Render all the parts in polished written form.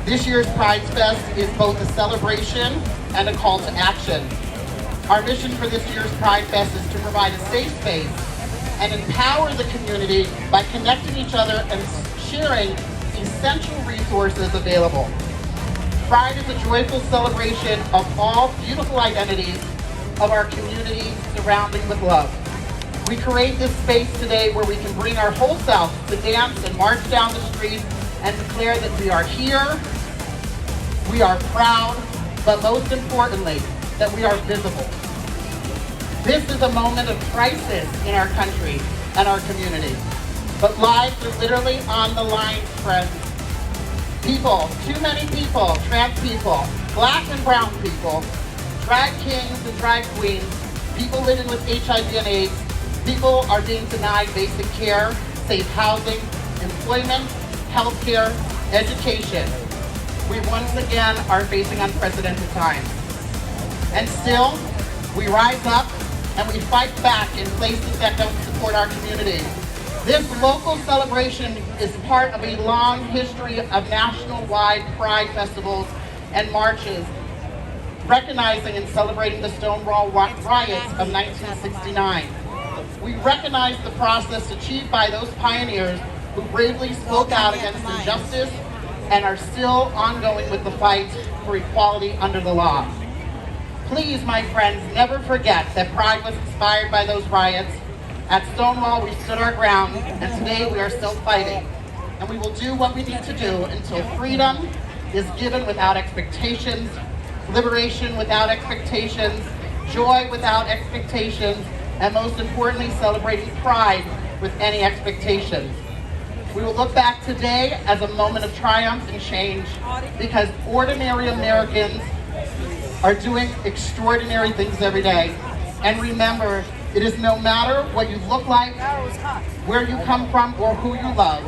This year's PrideFest is both a celebration and a call to action. Our mission for this year's PrideFest is to provide a safe space and empower the community by connecting each other and sharing essential resources available. Pride is a joyful celebration of all beautiful identities of our community surrounding with love. We create this space today where we can bring our whole self to dance and march down the street and declare that we are here, we are proud, but most importantly, that we are visible. This is a moment of crisis in our country and our community, but lives are literally on the line, friends. People, too many people, trans people, black and brown people, drag kings and drag queens, people living with HIV and AIDS, people are being denied basic care, safe housing, employment, healthcare, education. We once again are facing unprecedented times. And still, we rise up and we fight back in places that don't support our community. This local celebration is part of a long history of national-wide Pride festivals and marches, recognizing and celebrating the Stonewall riots of 1969. We recognize the process achieved by those pioneers who bravely spoke out against injustice and are still ongoing with the fight for equality under the law. Please, my friends, never forget that Pride was inspired by those riots. At Stonewall, we stood our ground, and today we are still fighting. And we will do what we need to do until freedom is given without expectations, liberation without expectations, joy without expectations, and most importantly, celebrating pride with any expectations. We will look back today as a moment of triumph and change because ordinary Americans are doing extraordinary things every day. And remember, it is no matter what you look like, where you come from, or who you love.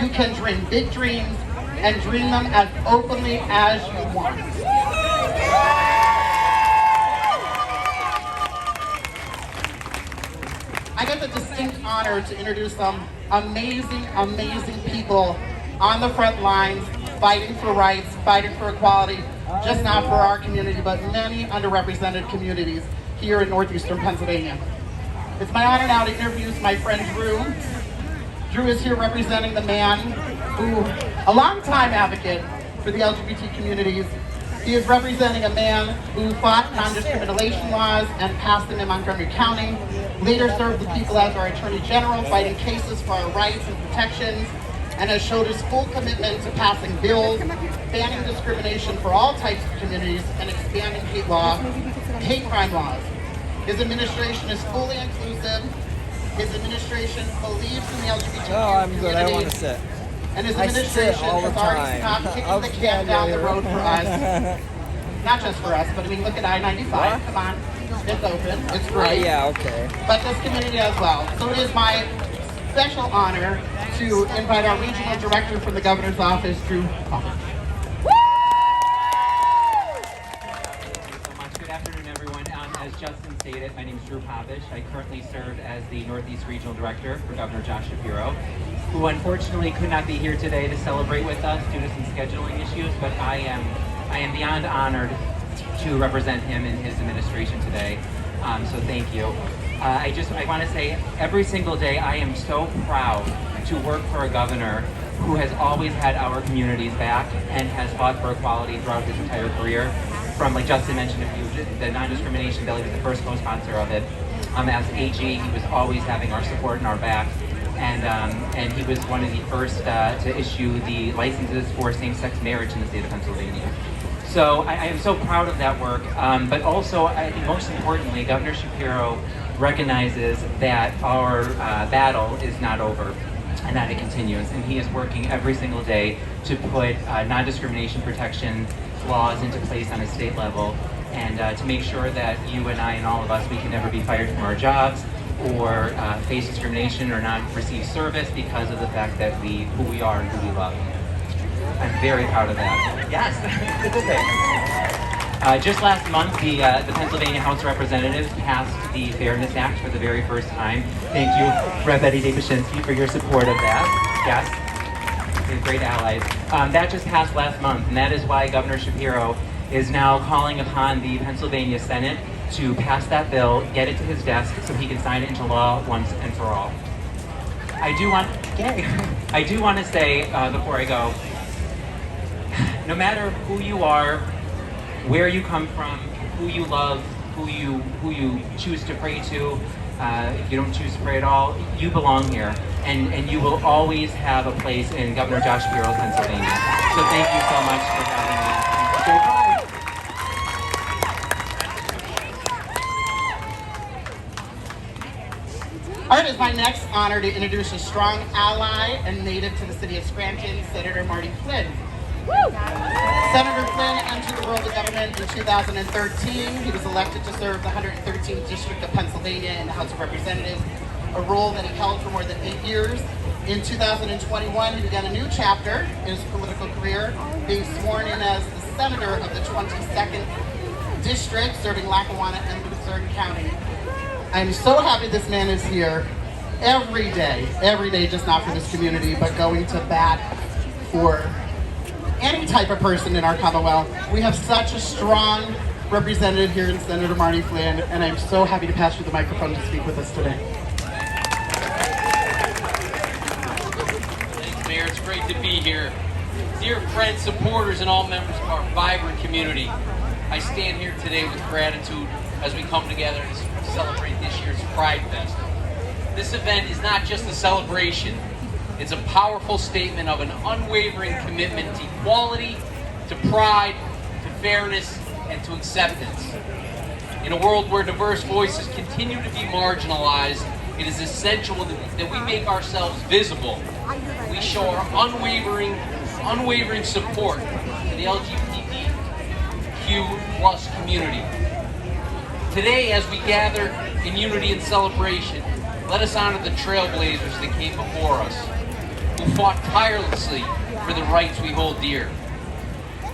You can dream big dreams and dream them as openly as you want. I get the distinct honor to introduce some amazing, amazing people on the front lines, fighting for rights, fighting for equality, just not for our community, but many underrepresented communities here in northeastern Pennsylvania. It's my honor now to introduce my friend Drew. Drew is here representing the man who, a longtime advocate for the LGBT communities. He is representing a man who fought non-discrimination laws and passed them in Montgomery County, later served the people as our Attorney General, fighting cases for our rights and protections, and has showed his full commitment to passing bills, banning discrimination for all types of communities, and expanding hate crime laws. His administration is fully inclusive. His administration believes in the LGBT I'm good. I want to sit. And his administration has already stopped kicking the can down the road for us. Not just for us, but I mean, look at I-95. Come on. It's open. It's great. Yeah, okay. But this community as well. So it is my special honor to invite our regional director from the governor's office, Drew Popovich. Good afternoon, everyone. As Justin stated, my name is Drew Popovich. I currently serve as the Northeast Regional Director for Governor Josh Shapiro, who unfortunately could not be here today to celebrate with us due to some scheduling issues, but I am beyond honored to represent him in his administration today. So thank you. I want to say every single day I am so proud to work for a governor who has always had our communities back and has fought for equality throughout his entire career. From, like Justin mentioned, the non-discrimination bill, he was the first co-sponsor of it. As AG, he was always having our support and our back. And he was one of the first to issue the licenses for same-sex marriage in the state of Pennsylvania. So I am so proud of that work, but also, I think most importantly, Governor Shapiro recognizes that our battle is not over and that it continues, and he is working every single day to put non-discrimination protection laws into place on a state level, and to make sure that you and I and all of us, we can never be fired from our jobs or face discrimination or not receive service because of the fact that who we are and who we love. I'm very proud of that. Yes, it's okay. Just last month, the Pennsylvania House of Representatives passed the Fairness Act for the very first time. Thank you, Rep. Betty Dapashinsky, for your support of that. Yes. his great allies. That just passed last month, and that is why Governor Shapiro is now calling upon the Pennsylvania Senate to pass that bill, get it to his desk so he can sign it into law once and for all. I do want to say before I go, no matter who you are, where you come from, who you love, who you choose to pray to, if you don't choose to pray at all, you belong here, and you will always have a place in Governor Josh Shapiro's Pennsylvania. So thank you so much for having me. Go Pride! All right, it's my next honor to introduce a strong ally and native to the city of Scranton, Senator Marty Flynn. Senator Flynn entered the world of government in 2013. He was elected to serve the 113th District of Pennsylvania in the House of Representatives, a role that he held for more than 8 years. In 2021, he began a new chapter in his political career, being sworn in as the Senator of the 22nd District, serving Lackawanna and Luzerne County. I'm so happy this man is here every day, just not for this community, but going to bat for any type of person in our Commonwealth. We have such a strong representative here in Senator Marty Flynn, and I'm so happy to pass you the microphone to speak with us today. Thanks, Mayor. It's great to be here. Dear friends, supporters, and all members of our vibrant community, I stand here today with gratitude as we come together to celebrate this year's Pride Fest. This event is not just a celebration. It's a powerful statement of an unwavering commitment to equality, to pride, to fairness, and to acceptance. In a world where diverse voices continue to be marginalized, it is essential that we make ourselves visible. We show our unwavering support to the LGBTQ plus community. Today, as we gather in unity and celebration, let us honor the trailblazers that came before us, who fought tirelessly for the rights we hold dear.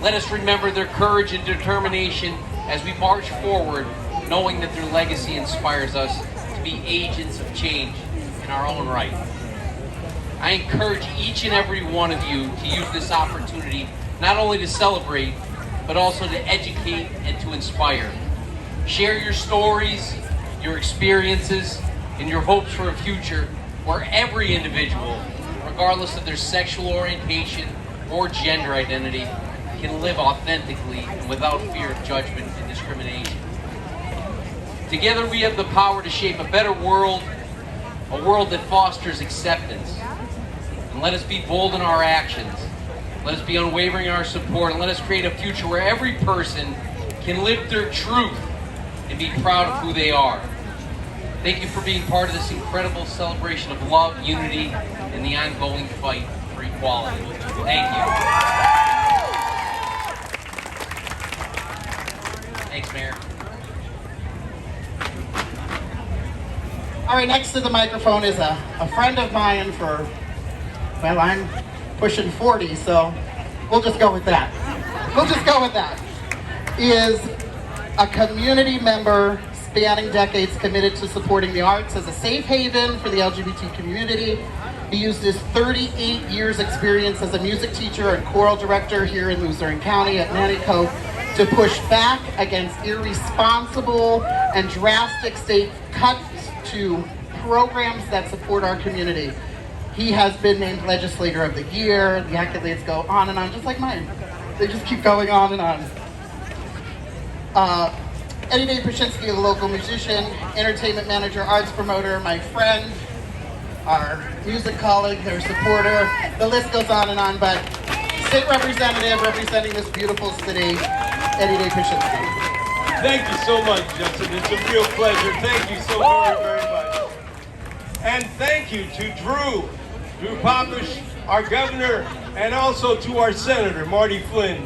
Let us remember their courage and determination as we march forward, knowing that their legacy inspires us to be agents of change in our own right. I encourage each and every one of you to use this opportunity not only to celebrate, but also to educate and to inspire. Share your stories, your experiences, and your hopes for a future where every individual, regardless of their sexual orientation or gender identity, can live authentically and without fear of judgment and discrimination. Together we have the power to shape a better world, a world that fosters acceptance. And let us be bold in our actions. Let us be unwavering in our support, and let us create a future where every person can live their truth and be proud of who they are. Thank you for being part of this incredible celebration of love, unity, and the ongoing fight for equality. Thank you. Thanks, Mayor. All right, next to the microphone is a friend of mine for, well, I'm pushing 40, so we'll just go with that. Is a community member spanning decades committed to supporting the arts as a safe haven for the LGBT community. He used his 38 years experience as a music teacher and choral director here in Luzerne County at Manico to push back against irresponsible and drastic state cuts to programs that support our community. He has been named Legislator of the Year. The accolades go on and on, just like mine. They just keep going on and on. Eddie Dave Paszynski, a local musician, entertainment manager, arts promoter, my friend, our music colleague, their supporter. The list goes on and on, but state representative representing this beautiful city, Eddie Dave Paszynski. Thank you so much, Justin. It's a real pleasure. Thank you so very much. And thank you to Drew Popish, our governor, and also to our senator, Marty Flynn,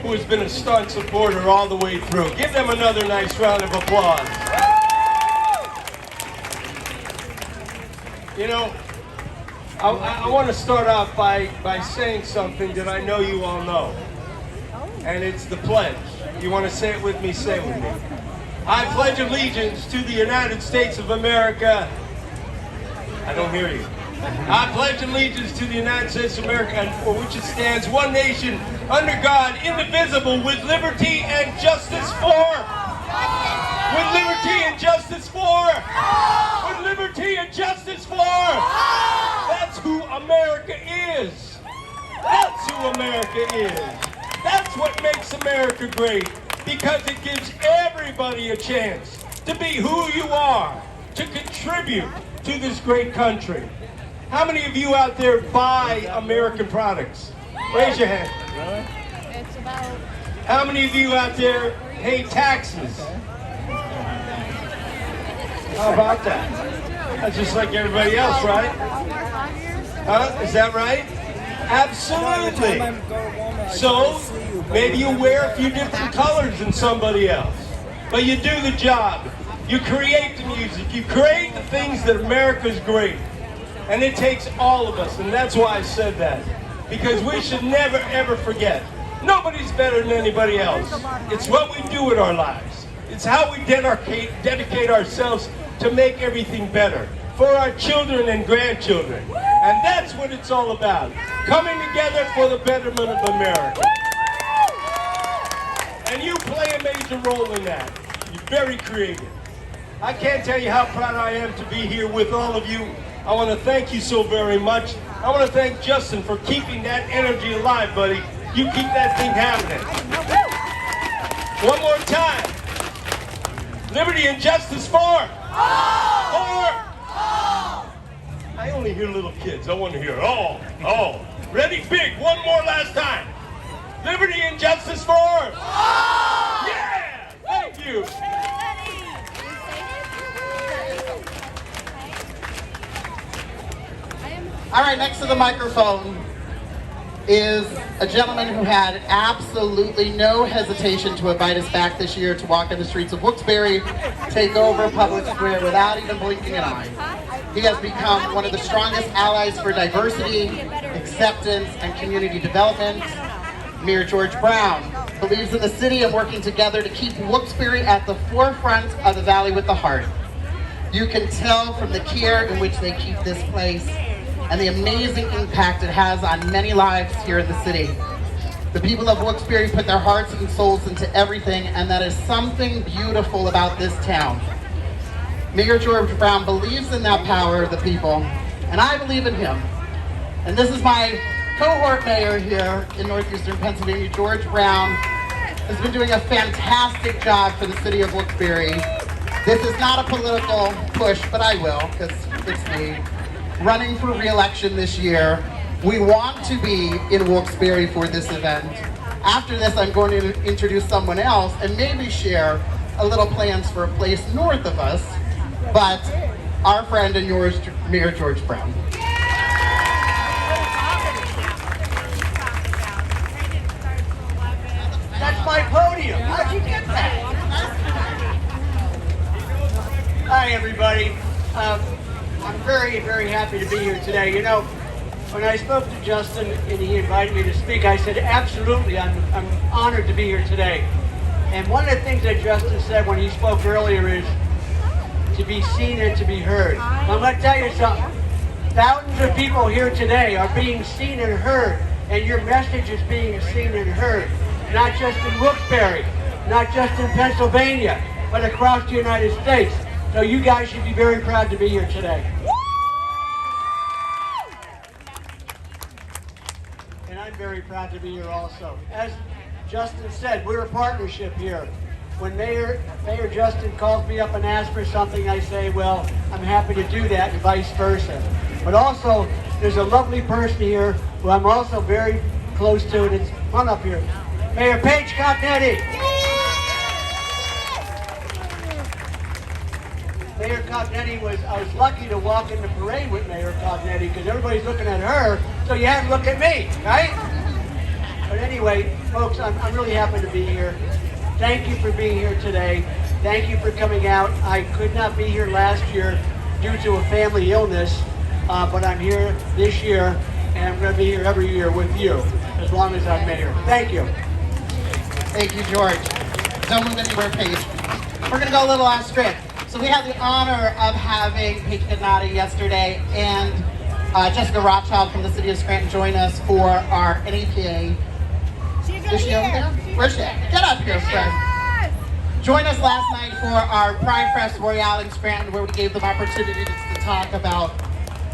who has been a staunch supporter all the way through. Give them another nice round of applause. You know, I want to start off by saying something that I know you all know. And it's the pledge. You want to say it with me? Say it with me. I pledge allegiance to the United States of America. I don't hear you. I pledge allegiance to the United States of America, and for which it stands, one nation, under God, indivisible, with liberty and justice for. With liberty and justice for. With liberty and justice for. That's who America is. That's who America is. That's what makes America great, because it gives everybody a chance to be who you are, to contribute to this great country. How many of you out there buy American products? Raise your hand. It's about... How many of you out there pay taxes? How about that? That's just like everybody else, right? Huh? Is that right? Absolutely. So, maybe you wear a few different colors than somebody else, but you do the job. You create the music. You create the things that America's great. And it takes all of us, and that's why I said that. Because we should never, ever forget. Nobody's better than anybody else. It's what we do with our lives. It's how we dedicate ourselves to make everything better for our children and grandchildren. And that's what it's all about. Coming together for the betterment of America. And you play a major role in that. You're very creative. I can't tell you how proud I am to be here with all of you. I want to thank you so very much. I want to thank Justin for keeping that energy alive, buddy. You keep that thing happening. One more time. Liberty and justice for? For? I only hear little kids. I want to hear all. Ready? Big. One more last time. Liberty and justice for? Yeah! Thank you. All right, next to the microphone is a gentleman who had absolutely no hesitation to invite us back this year to walk in the streets of Wilkes-Barre, take over Public Square without even blinking an eye. He has become one of the strongest allies for diversity, acceptance, and community development. Mayor George Brown believes in the city and working together to keep Wilkes-Barre at the forefront of the Valley with the Heart. You can tell from the care in which they keep this place and the amazing impact it has on many lives here in the city. The people of Wilkes-Barre put their hearts and souls into everything, and that is something beautiful about this town. Mayor George Brown believes in that power of the people, and I believe in him. And this is my cohort mayor here in northeastern Pennsylvania. George Brown has been doing a fantastic job for the city of Wilkes-Barre. This is not a political push, but I will, because it's me. Running for re-election this year. We want to be in Wilkes-Barre for this event. After this, I'm going to introduce someone else and maybe share a little plans for a place north of us, but our friend and yours, Mayor George Brown. That's my podium. How'd you get that? Hi, everybody. I'm very, very happy to be here today. You know, when I spoke to Justin and he invited me to speak, I said, absolutely, I'm honored to be here today. And one of the things that Justin said when he spoke earlier is to be seen and to be heard. I'm going to tell you something. Thousands of people here today are being seen and heard, and your message is being seen and heard. Not just in Wilkes-Barre, not just in Pennsylvania, but across the United States. So you guys should be very proud to be here today. And I'm very proud to be here also. As Justin said, we're a partnership here. When Mayor Justin calls me up and asks for something, I say, well, I'm happy to do that, and vice versa. But also, there's a lovely person here who I'm also very close to, and it's fun up here. Mayor Paige Cognetti. Mayor Cognetti I was lucky to walk in the parade with Mayor Cognetti because everybody's looking at her, so you had to look at me, right? But anyway, folks, I'm really happy to be here. Thank you for being here today. Thank you for coming out. I could not be here last year due to a family illness, but I'm here this year, and I'm going to be here every year with you, as long as I'm mayor. Thank you. Thank you, George. Don't move anywhere, Paige. We're going to go a little off script. So we had the honor of having Paige Cognetti yesterday, and Jessica Rothschild from the City of Scranton join us for our NEPA. Is she over there? Where's she at? Get up here, friend. Join us last night for our Pride Fest Royale in Scranton, where we gave them opportunities to talk about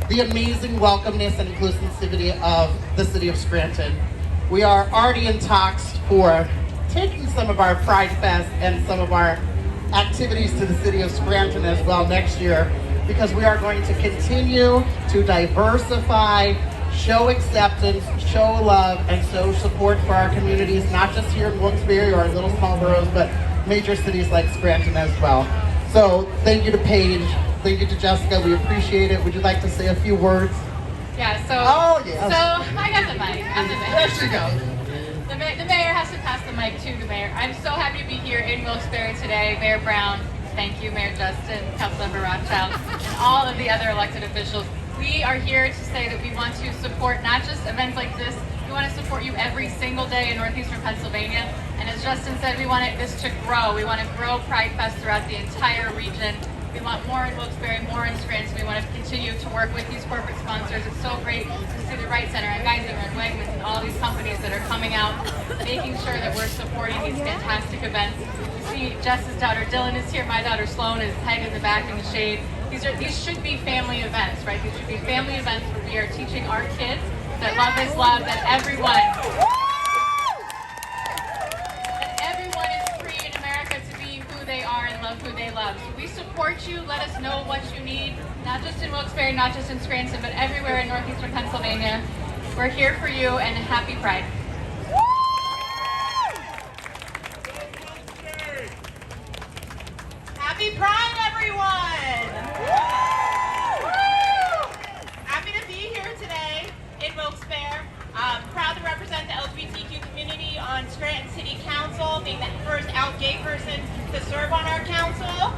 the amazing welcomeness and inclusivity of the City of Scranton. We are already in talks for taking some of our Pride Fest and some of our activities to the City of Scranton as well next year, because we are going to continue to diversify, show acceptance, show love, and show support for our communities, not just here in Wilkes-Barre or our little small boroughs, but major cities like Scranton as well. So thank you to Paige, thank you to Jessica, we appreciate it. Would you like to say a few words? Yeah, so I got the mic. I'm the mayor. There she goes. The mayor has to pass the mic to the mayor. I'm so happy to be here in Wilkes-Barre today. Mayor Brown, thank you, Mayor Justin, Councilmember Rothschild, and all of the other elected officials. We are here to say that we want to support not just events like this, we want to support you every single day in northeastern Pennsylvania. And as Justin said, we want this to grow. We want to grow Pride Fest throughout the entire region. We want more in Wilkes-Barre, more in Scranton. We want to continue to work with these corporate sponsors. It's so great to see the Right Center and Geisinger and Wegmans and all these companies that are coming out, making sure that we're supporting these fantastic events. You see Jess's daughter Dylan is here. My daughter Sloan is hanging in the back in the shade. These should be family events, right? These should be family events where we are teaching our kids that love is love, that everyone is free in America to be who they are and love who they love. So we support you. Let us know what you need, not just in Wilkes-Barre, not just in Scranton, but everywhere in northeastern Pennsylvania. We're here for you, and happy Pride. Happy Pride, everyone! Happy to be here today in Wilkes-Barre. Proud to represent the LGBTQ community on Scranton City Council, being the first out gay person to serve on our council.